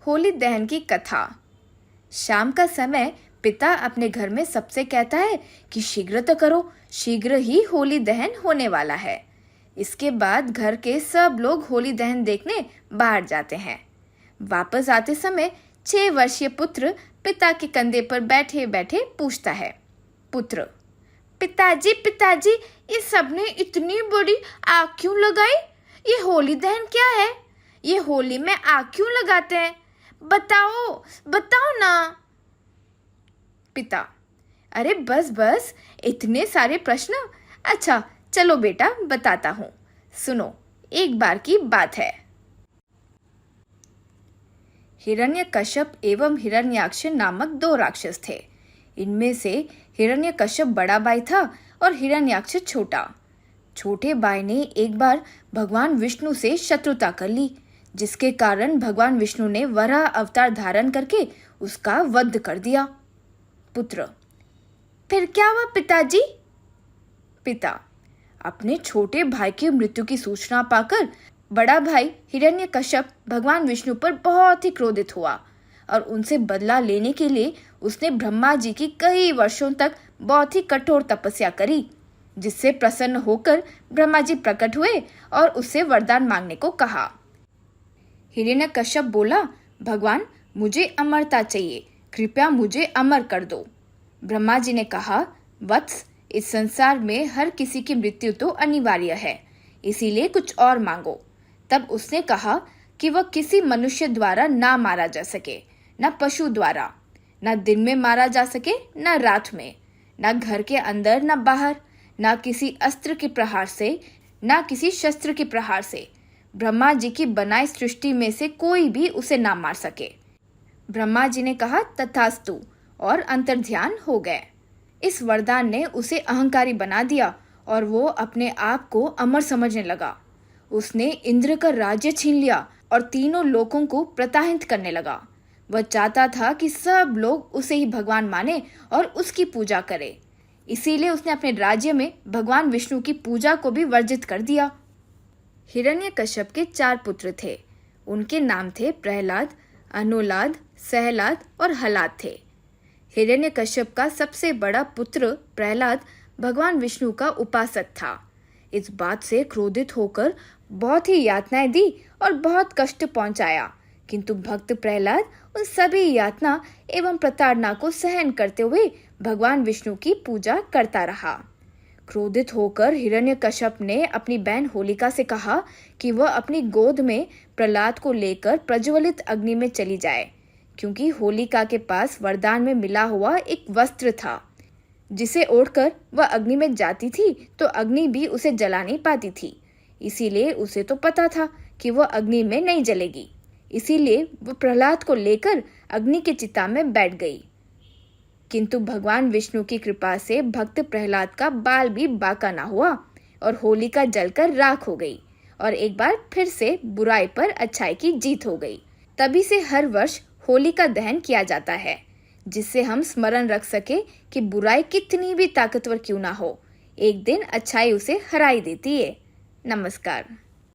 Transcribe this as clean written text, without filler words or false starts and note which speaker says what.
Speaker 1: होली दहन की कथा। शाम का समय पिता अपने घर में सबसे कहता है कि शीघ्र तो करो, शीघ्र ही होली दहन होने वाला है। इसके बाद घर के सब लोग होली दहन देखने बाहर जाते हैं। वापस आते समय 6 वर्षीय पुत्र पिता के कंधे पर बैठे बैठे पूछता है। पुत्र: पिताजी पिताजी, ये सबने इतनी बड़ी आग क्यों लगाई? ये होली दहन क्या है? ये होली में आग क्यों लगाते हैं? बताओ बताओ ना। पिता: अरे बस बस, इतने सारे प्रश्न। अच्छा चलो बेटा, बताता हूँ, सुनो। एक बार की बात है। हिरण्यकश्यप एवं हिरण्याक्ष नामक 2 राक्षस थे। इनमें से हिरण्यकश्यप बड़ा भाई था और हिरण्याक्ष छोटा। छोटे भाई ने एक बार भगवान विष्णु से शत्रुता कर ली, जिसके कारण भगवान विष्णु ने वराह अवतार धारण करके उसका वध कर दिया। पुत्र: फिर क्या हुआ पिताजी? पिता: अपने छोटे भाई की मृत्यु की सूचना पाकर बड़ा भाई हिरण्यकश्यप भगवान विष्णु पर बहुत ही क्रोधित हुआ और उनसे बदला लेने के लिए उसने ब्रह्मा जी की कई वर्षों तक बहुत ही कठोर तपस्या करी, जिससे प्रसन्न होकर ब्रह्मा जी प्रकट हुए और उससे वरदान मांगने को कहा। हिरण्यकश्यप बोला, भगवान मुझे अमरता चाहिए, कृपया मुझे अमर कर दो। ब्रह्मा जी ने कहा, वत्स, इस संसार में हर किसी की मृत्यु तो अनिवार्य है, इसीलिए कुछ और मांगो। तब उसने कहा कि वह किसी मनुष्य द्वारा ना मारा जा सके, न पशु द्वारा, न दिन में मारा जा सके न रात में, न घर के अंदर न बाहर, न किसी अस्त्र के प्रहार से न किसी शस्त्र के प्रहार से। ब्रह्मा जी की बनाई सृष्टि में से कोई भी उसे ना मार सके। ब्रह्मा जी ने कहा तथास्तु और अंतर्ध्यान हो गए। इस वरदान ने उसे अहंकारी बना दिया और वो अपने आप को अमर समझने लगा। उसने इंद्र का राज्य छीन लिया और तीनों लोकों को प्रताड़ित करने लगा। वह चाहता था कि सब लोग उसे ही भगवान माने और उसकी पूजा करें। इसीलिए उसने अपने राज्य में भगवान विष्णु की पूजा को भी वर्जित कर दिया। हिरण्यकश्यप के 4 पुत्र थे। उनके नाम थे प्रहलाद, अनुलाद, सहलाद और हलाद थे। हिरण्यकश्यप का सबसे बड़ा पुत्र प्रहलाद भगवान विष्णु का उपासक था। इस बात से क्रोधित होकर बहुत ही यातनाएं दी और बहुत कष्ट पहुंचाया, किंतु भक्त प्रहलाद उन सभी यातना एवं प्रताड़ना को सहन करते हुए भगवान विष्णु की पूजा करता रहा। क्रोधित होकर हिरण्यकश्यप ने अपनी बहन होलिका से कहा कि वह अपनी गोद में प्रहलाद को लेकर प्रज्वलित अग्नि में चली जाए, क्योंकि होलिका के पास वरदान में मिला हुआ एक वस्त्र था, जिसे ओढ़कर वह अग्नि में जाती थी तो अग्नि भी उसे जला नहीं पाती थी। इसीलिए उसे तो पता था कि वह अग्नि में नहीं जलेगी, इसीलिए वह प्रहलाद को लेकर अग्नि की चिता में बैठ गई। किंतु भगवान विष्णु की कृपा से भक्त प्रहलाद का बाल भी बांका ना हुआ और होलिका जलकर राख हो गई और एक बार फिर से बुराई पर अच्छाई की जीत हो गई। तभी से हर वर्ष होलिका दहन किया जाता है, जिससे हम स्मरण रख सके कि बुराई कितनी भी ताकतवर क्यों ना हो, एक दिन अच्छाई उसे हरा ही देती है। नमस्कार।